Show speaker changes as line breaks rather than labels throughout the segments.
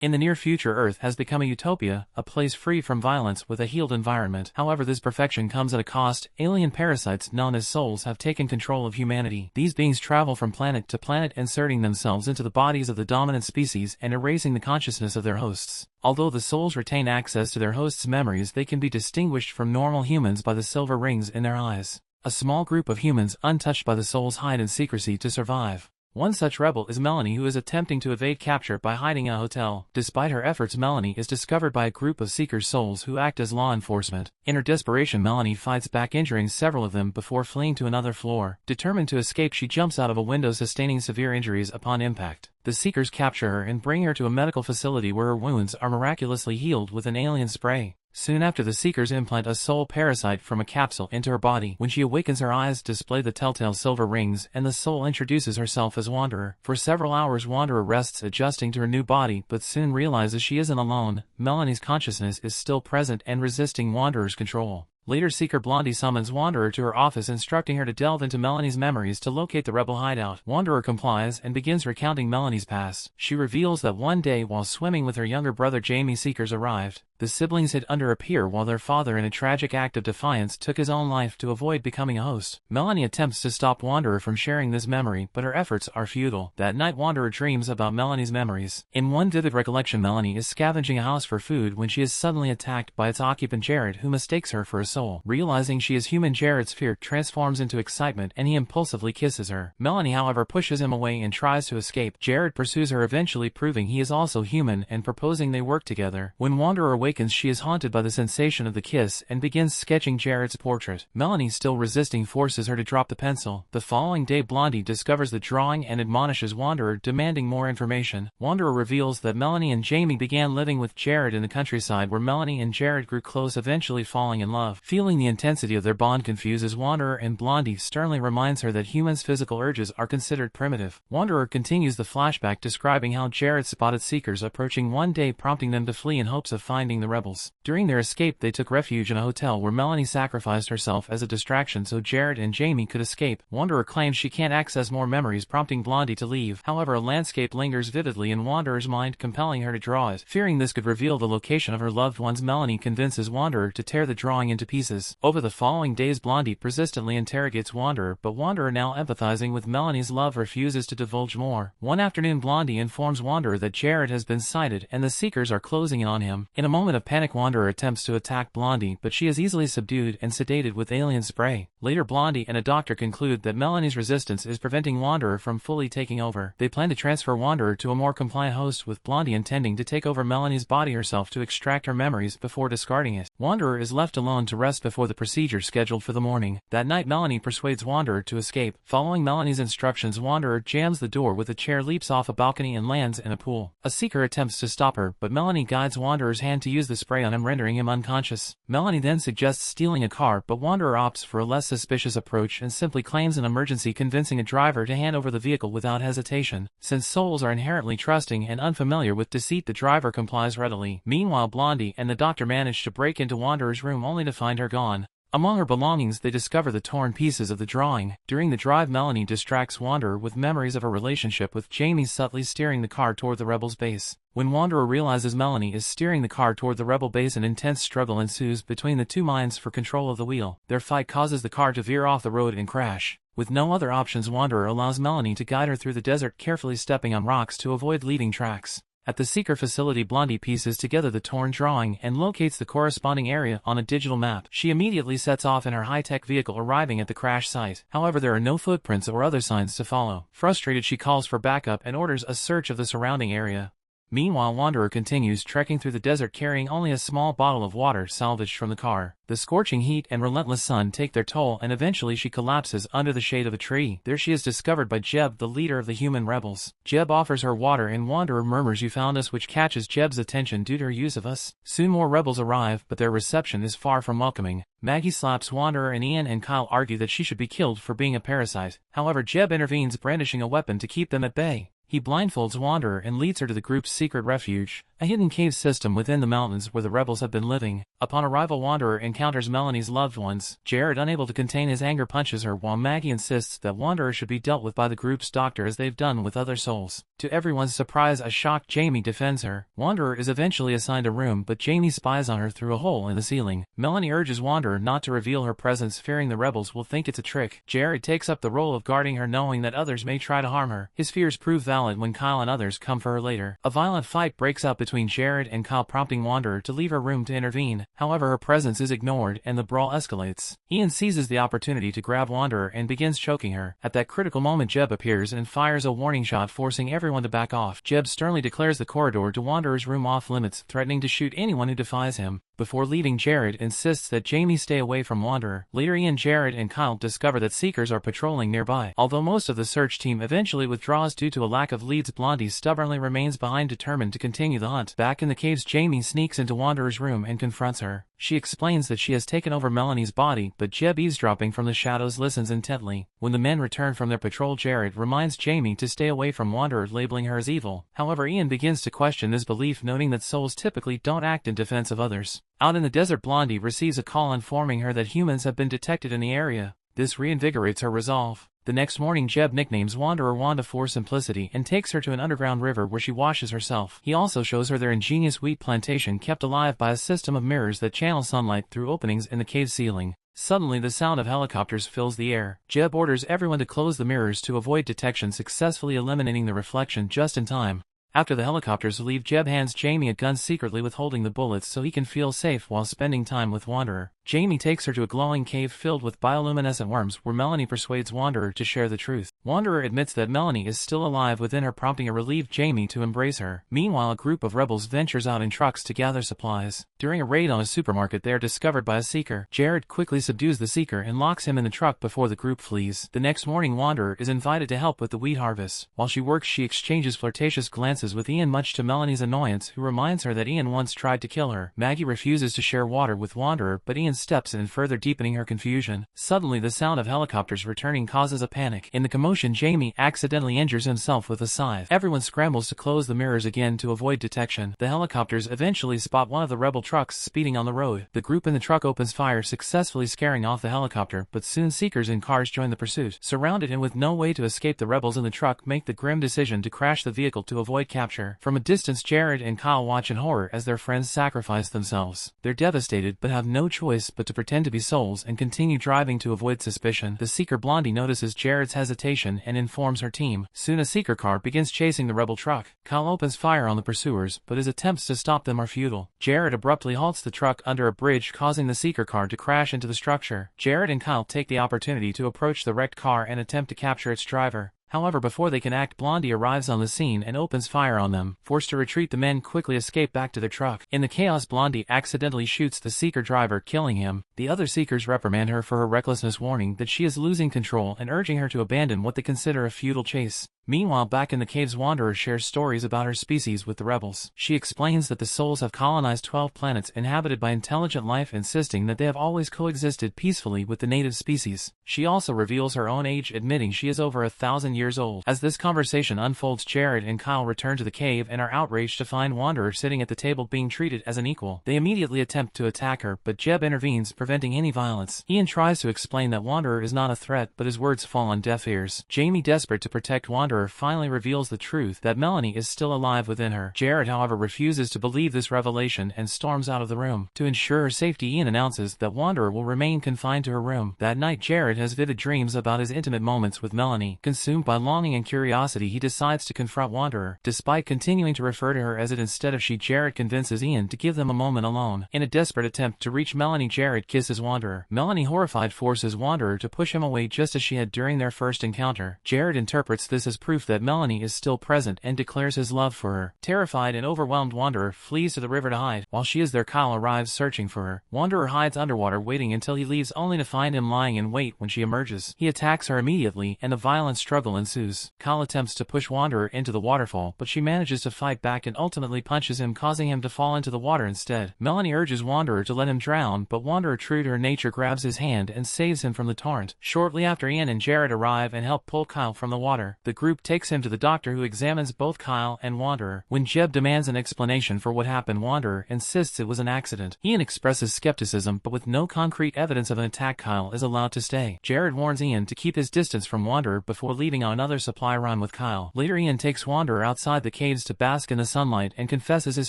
In the near future, Earth has become a utopia, a place free from violence with a healed environment. However, this perfection comes at a cost. Alien parasites known as souls have taken control of humanity. These beings travel from planet to planet, inserting themselves into the bodies of the dominant species and erasing the consciousness of their hosts. Although the souls retain access to their hosts' memories, they can be distinguished from normal humans by the silver rings in their eyes. A small group of humans untouched by the souls hide in secrecy to survive. One such rebel is Melanie, who is attempting to evade capture by hiding in a hotel. Despite her efforts, Melanie is discovered by a group of Seeker's souls who act as law enforcement. In her desperation, Melanie fights back, injuring several of them before fleeing to another floor. Determined to escape, she jumps out of a window, sustaining severe injuries upon impact. The Seekers capture her and bring her to a medical facility where her wounds are miraculously healed with an alien spray. Soon after, the Seekers implant a soul parasite from a capsule into her body. When she awakens, her eyes display the telltale silver rings, and the soul introduces herself as Wanderer. For several hours, Wanderer rests, adjusting to her new body, but soon realizes she isn't alone. Melanie's consciousness is still present and resisting Wanderer's control. Later, Seeker Blondie summons Wanderer to her office, instructing her to delve into Melanie's memories to locate the rebel hideout. Wanderer complies and begins recounting Melanie's past. She reveals that one day, while swimming with her younger brother Jamie, Seekers arrived. The siblings hid under a pier while their father, in a tragic act of defiance, took his own life to avoid becoming a host. Melanie attempts to stop Wanderer from sharing this memory, but her efforts are futile. That night, Wanderer dreams about Melanie's memories. In one vivid recollection, Melanie is scavenging a house for food when she is suddenly attacked by its occupant Jared, who mistakes her for a soul. Realizing she is human, Jared's fear transforms into excitement and he impulsively kisses her. Melanie, however, pushes him away and tries to escape. Jared pursues her, eventually proving he is also human and proposing they work together. When Wanderer awakens, she is haunted by the sensation of the kiss and begins sketching Jared's portrait. Melanie, still resisting, forces her to drop the pencil. The following day, Blondie discovers the drawing and admonishes Wanderer, demanding more information. Wanderer reveals that Melanie and Jamie began living with Jared in the countryside, where Melanie and Jared grew close, eventually falling in love. Feeling the intensity of their bond confuses Wanderer, and Blondie sternly reminds her that humans' physical urges are considered primitive. Wanderer continues the flashback, describing how Jared spotted Seekers approaching one day, prompting them to flee in hopes of finding the rebels. During their escape, they took refuge in a hotel where Melanie sacrificed herself as a distraction so Jared and Jamie could escape. Wanderer claims she can't access more memories, prompting Blondie to leave. However, a landscape lingers vividly in Wanderer's mind, compelling her to draw it. Fearing this could reveal the location of her loved ones, Melanie convinces Wanderer to tear the drawing into pieces. Over the following days, Blondie persistently interrogates Wanderer, but Wanderer, now empathizing with Melanie's love, refuses to divulge more. One afternoon, Blondie informs Wanderer that Jared has been sighted and the Seekers are closing in on him. In a moment of panic, Wanderer attempts to attack Blondie, but she is easily subdued and sedated with alien spray. Later, Blondie and a doctor conclude that Melanie's resistance is preventing Wanderer from fully taking over. They plan to transfer Wanderer to a more compliant host, with Blondie intending to take over Melanie's body herself to extract her memories before discarding it. Wanderer is left alone to rest before the procedure scheduled for the morning. That night, Melanie persuades Wanderer to escape. Following Melanie's instructions, Wanderer jams the door with a chair, leaps off a balcony, and lands in a pool. A Seeker attempts to stop her, but Melanie guides Wanderer's hand to use the spray on him, rendering him unconscious. Melanie then suggests stealing a car, but Wanderer opts for a less suspicious approach and simply claims an emergency, convincing a driver to hand over the vehicle without hesitation. Since souls are inherently trusting and unfamiliar with deceit, the driver complies readily. Meanwhile, Blondie and the doctor manage to break into Wanderer's room only to find her gone. Among her belongings, they discover the torn pieces of the drawing. During the drive, Melanie distracts Wanderer with memories of her relationship with Jamie, subtly steering the car toward the rebels' base. When Wanderer realizes Melanie is steering the car toward the rebel base, an intense struggle ensues between the two minds for control of the wheel. Their fight causes the car to veer off the road and crash. With no other options, Wanderer allows Melanie to guide her through the desert, carefully stepping on rocks to avoid leading tracks. At the Seeker facility, Blondie pieces together the torn drawing and locates the corresponding area on a digital map. She immediately sets off in her high-tech vehicle, arriving at the crash site. However, there are no footprints or other signs to follow. Frustrated, she calls for backup and orders a search of the surrounding area. Meanwhile, Wanderer continues trekking through the desert, carrying only a small bottle of water salvaged from the car. The scorching heat and relentless sun take their toll, and eventually she collapses under the shade of a tree. There she is discovered by Jeb, the leader of the human rebels. Jeb offers her water, and Wanderer murmurs, "You found us," which catches Jeb's attention due to her use of us. Soon more rebels arrive, but their reception is far from welcoming. Maggie slaps Wanderer, and Ian and Kyle argue that she should be killed for being a parasite. However, Jeb intervenes, brandishing a weapon to keep them at bay. He blindfolds Wanderer and leads her to the group's secret refuge, a hidden cave system within the mountains where the rebels have been living. Upon arrival, Wanderer encounters Melanie's loved ones. Jared, unable to contain his anger, punches her, while Maggie insists that Wanderer should be dealt with by the group's doctor as they've done with other souls. To everyone's surprise, a shocked Jamie defends her. Wanderer is eventually assigned a room, but Jamie spies on her through a hole in the ceiling. Melanie urges Wanderer not to reveal her presence, fearing the rebels will think it's a trick. Jared takes up the role of guarding her, knowing that others may try to harm her. His fears prove valid when Kyle and others come for her later. A violent fight breaks out between Jared and Kyle, prompting Wanderer to leave her room to intervene. However, her presence is ignored and the brawl escalates. Ian seizes the opportunity to grab Wanderer and begins choking her. At that critical moment, Jeb appears and fires a warning shot, forcing everyone to back off. Jeb sternly declares the corridor to Wanderer's room off limits, threatening to shoot anyone who defies him. Before leaving, Jared insists that Jamie stay away from Wanderer. Later, Ian, Jared, and Kyle discover that Seekers are patrolling nearby. Although most of the search team eventually withdraws due to a lack of leads, Blondie stubbornly remains behind, determined to continue the hunt. Back in the caves, Jamie sneaks into Wanderer's room and confronts her. She explains that she has taken over Melanie's body, but Jeb, eavesdropping from the shadows, listens intently. When the men return from their patrol, Jared reminds Jamie to stay away from Wanderer, labeling her as evil. However, Ian begins to question this belief, noting that souls typically don't act in defense of others. Out in the desert, Blondie receives a call informing her that humans have been detected in the area. This reinvigorates her resolve. The next morning, Jeb nicknames Wanderer Wanda for simplicity and takes her to an underground river where she washes herself. He also shows her their ingenious wheat plantation, kept alive by a system of mirrors that channel sunlight through openings in the cave ceiling. Suddenly, the sound of helicopters fills the air. Jeb orders everyone to close the mirrors to avoid detection, successfully eliminating the reflection just in time. After the helicopters leave, Jeb hands Jamie a gun, secretly withholding the bullets so he can feel safe while spending time with Wanderer. Jamie takes her to a glowing cave filled with bioluminescent worms, where Melanie persuades Wanderer to share the truth. Wanderer admits that Melanie is still alive within her, prompting a relieved Jamie to embrace her. Meanwhile, a group of rebels ventures out in trucks to gather supplies. During a raid on a supermarket, they are discovered by a Seeker. Jared quickly subdues the Seeker and locks him in the truck before the group flees. The next morning, Wanderer is invited to help with the wheat harvest. While she works, she exchanges flirtatious glances with Ian, much to Melanie's annoyance, who reminds her that Ian once tried to kill her. Maggie refuses to share water with Wanderer, but Ian steps in, further deepening her confusion. Suddenly, the sound of helicopters returning causes a panic. In the commotion, Jamie accidentally injures himself with a scythe. Everyone scrambles to close the mirrors again to avoid detection. The helicopters eventually spot one of the rebel trucks speeding on the road. The group in the truck opens fire, successfully scaring off the helicopter, but soon Seekers in cars join the pursuit. Surrounded and with no way to escape, the rebels in the truck make the grim decision to crash the vehicle to avoid capture. From a distance, Jared and Kyle watch in horror as their friends sacrifice themselves. They're devastated but have no choice but to pretend to be souls and continue driving to avoid suspicion. The Seeker, Blondie, notices Jared's hesitation and informs her team. Soon a Seeker car begins chasing the rebel truck. Kyle opens fire on the pursuers, but his attempts to stop them are futile. Jared abruptly halts the truck under a bridge, causing the Seeker car to crash into the structure. Jared and Kyle take the opportunity to approach the wrecked car and attempt to capture its driver. However, before they can act, Blondie arrives on the scene and opens fire on them. Forced to retreat, the men quickly escape back to their truck. In the chaos, Blondie accidentally shoots the Seeker driver, killing him. The other Seekers reprimand her for her recklessness, warning that she is losing control and urging her to abandon what they consider a futile chase. Meanwhile, back in the caves, Wanderer shares stories about her species with the rebels. She explains that the souls have colonized 12 planets inhabited by intelligent life, insisting that they have always coexisted peacefully with the native species. She also reveals her own age, admitting she is over 1,000 years old. As this conversation unfolds, Jared and Kyle return to the cave and are outraged to find Wanderer sitting at the table being treated as an equal. They immediately attempt to attack her, but Jeb intervenes, preventing any violence. Ian tries to explain that Wanderer is not a threat, but his words fall on deaf ears. Jamie, desperate to protect Wanderer, finally reveals the truth that Melanie is still alive within her. Jared, however, refuses to believe this revelation and storms out of the room. To ensure her safety, Ian announces that Wanderer will remain confined to her room. That night, Jared has vivid dreams about his intimate moments with Melanie. Consumed by longing and curiosity, he decides to confront Wanderer. Despite continuing to refer to her as it instead of she, Jared convinces Ian to give them a moment alone. In a desperate attempt to reach Melanie, Jared kisses Wanderer. Melanie, horrified, forces Wanderer to push him away, just as she had during their first encounter. Jared interprets this as proof that Melanie is still present and declares his love for her. Terrified and overwhelmed, Wanderer flees to the river to hide. While she is there, Kyle arrives searching for her. Wanderer hides underwater, waiting until he leaves, only to find him lying in wait when she emerges. He attacks her immediately, and a violent struggle ensues. Kyle attempts to push Wanderer into the waterfall, but she manages to fight back and ultimately punches him, causing him to fall into the water instead. Melanie urges Wanderer to let him drown, but Wanderer, true to her nature, grabs his hand and saves him from the torrent. Shortly after, Ian and Jared arrive and help pull Kyle from the water. The group group takes him to the doctor, who examines both Kyle and Wanderer. When Jeb demands an explanation for what happened, Wanderer insists it was an accident. Ian expresses skepticism, but with no concrete evidence of an attack, Kyle is allowed to stay. Jared warns Ian to keep his distance from Wanderer before leaving on another supply run with Kyle. Later, Ian takes Wanderer outside the caves to bask in the sunlight and confesses his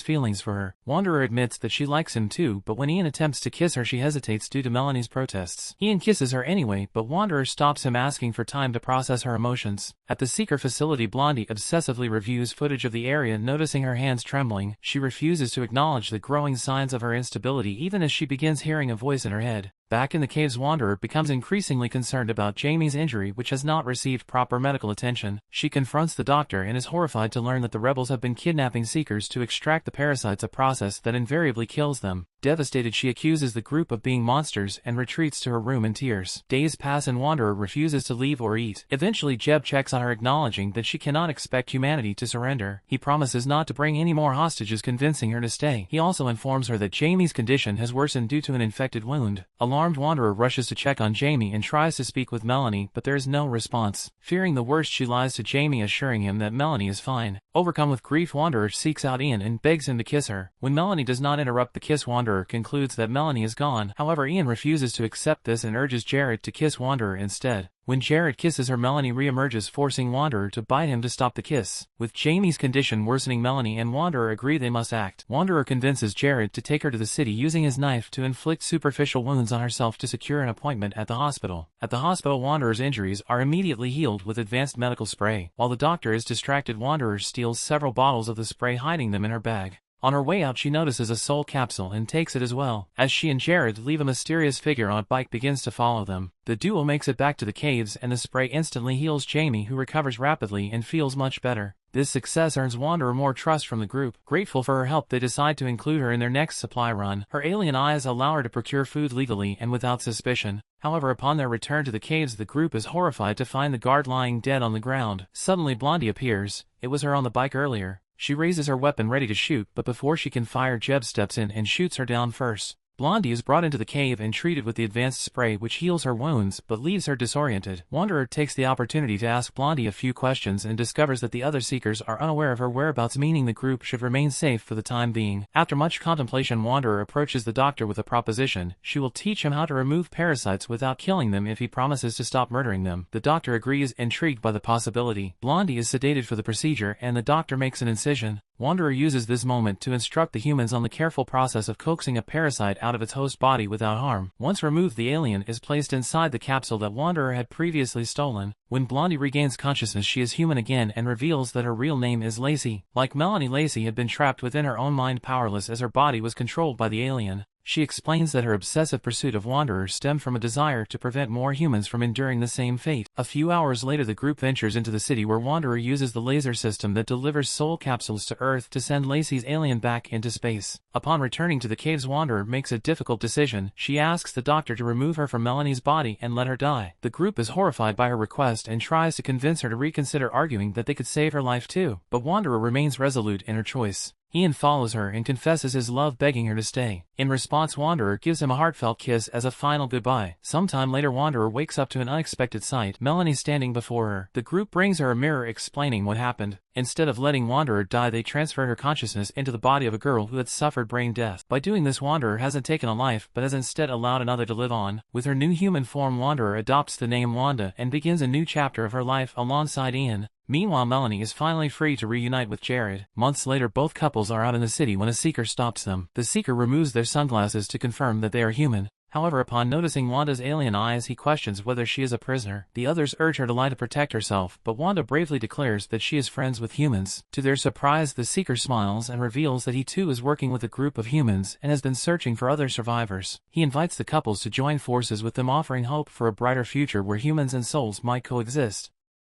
feelings for her. Wanderer admits that she likes him too, but when Ian attempts to kiss her, she hesitates due to Melanie's protests. Ian kisses her anyway, but Wanderer stops him, asking for time to process her emotions. At the Seeker facility, Blondie obsessively reviews footage of the area, noticing her hands trembling. She refuses to acknowledge the growing signs of her instability, even as she begins hearing a voice in her head. Back in the caves, Wanderer becomes increasingly concerned about Jamie's injury, which has not received proper medical attention. She confronts the doctor and is horrified to learn that the rebels have been kidnapping Seekers to extract the parasites, a process that invariably kills them. Devastated, she accuses the group of being monsters and retreats to her room in tears. Days pass and Wanderer refuses to leave or eat. Eventually, Jeb checks on her, acknowledging that she cannot expect humanity to surrender. He promises not to bring any more hostages, convincing her to stay. He also informs her that Jamie's condition has worsened due to an infected wound. Alarmed, Wanderer rushes to check on Jamie and tries to speak with Melanie, but there is no response. Fearing the worst, she lies to Jamie, assuring him that Melanie is fine. Overcome with grief, Wanderer seeks out Ian and begs him to kiss her. When Melanie does not interrupt the kiss, Wanderer concludes that Melanie is gone. However, Ian refuses to accept this and urges Jared to kiss Wanderer instead. When Jared kisses her, Melanie re-emerges, forcing Wanderer to bite him to stop the kiss. With Jamie's condition worsening, Melanie and Wanderer agree they must act. Wanderer convinces Jared to take her to the city, using his knife to inflict superficial wounds on herself to secure an appointment at the hospital. At the hospital, Wanderer's injuries are immediately healed with advanced medical spray. While the doctor is distracted, Wanderer steals several bottles of the spray, hiding them in her bag. On her way out, she notices a soul capsule and takes it as well. As she and Jared leave, a mysterious figure on a bike begins to follow them. The duo makes it back to the caves, and the spray instantly heals Jamie, who recovers rapidly and feels much better. This success earns Wanderer more trust from the group. Grateful for her help, they decide to include her in their next supply run. Her alien eyes allow her to procure food legally and without suspicion. However, upon their return to the caves, the group is horrified to find the guard lying dead on the ground. Suddenly, Blondie appears. It was her on the bike earlier. She raises her weapon ready to shoot, but before she can fire, Jeb steps in and shoots her down first. Blondie is brought into the cave and treated with the advanced spray, which heals her wounds but leaves her disoriented. Wanderer takes the opportunity to ask Blondie a few questions and discovers that the other Seekers are unaware of her whereabouts, meaning the group should remain safe for the time being. After much contemplation, Wanderer approaches the doctor with a proposition. She will teach him how to remove parasites without killing them if he promises to stop murdering them. The doctor agrees, intrigued by the possibility. Blondie is sedated for the procedure, and the doctor makes an incision. Wanderer uses this moment to instruct the humans on the careful process of coaxing a parasite out of its host body without harm. Once removed, the alien is placed inside the capsule that Wanderer had previously stolen. When Blondie regains consciousness, she is human again and reveals that her real name is Lacey. Like Melanie, Lacey had been trapped within her own mind, powerless as her body was controlled by the alien. She explains that her obsessive pursuit of Wanderer stemmed from a desire to prevent more humans from enduring the same fate. A few hours later, the group ventures into the city, where Wanderer uses the laser system that delivers soul capsules to Earth to send Lacey's alien back into space. Upon returning to the caves, Wanderer makes a difficult decision. She asks the doctor to remove her from Melanie's body and let her die. The group is horrified by her request and tries to convince her to reconsider, arguing that they could save her life too. But Wanderer remains resolute in her choice. Ian follows her and confesses his love, begging her to stay. In response, Wanderer gives him a heartfelt kiss as a final goodbye. Sometime later, Wanderer wakes up to an unexpected sight: Melanie standing before her. The group brings her a mirror explaining what happened. Instead of letting Wanderer die, they transferred her consciousness into the body of a girl who had suffered brain death. By doing this, Wanderer hasn't taken a life, but has instead allowed another to live on. With her new human form, Wanderer adopts the name Wanda and begins a new chapter of her life alongside Ian. Meanwhile, Melanie is finally free to reunite with Jared. Months later, both couples are out in the city when a Seeker stops them. The Seeker removes their sunglasses to confirm that they are human. However, upon noticing Wanda's alien eyes, he questions whether she is a prisoner. The others urge her to lie to protect herself, but Wanda bravely declares that she is friends with humans. To their surprise, the Seeker smiles and reveals that he too is working with a group of humans and has been searching for other survivors. He invites the couples to join forces with them, offering hope for a brighter future where humans and souls might coexist.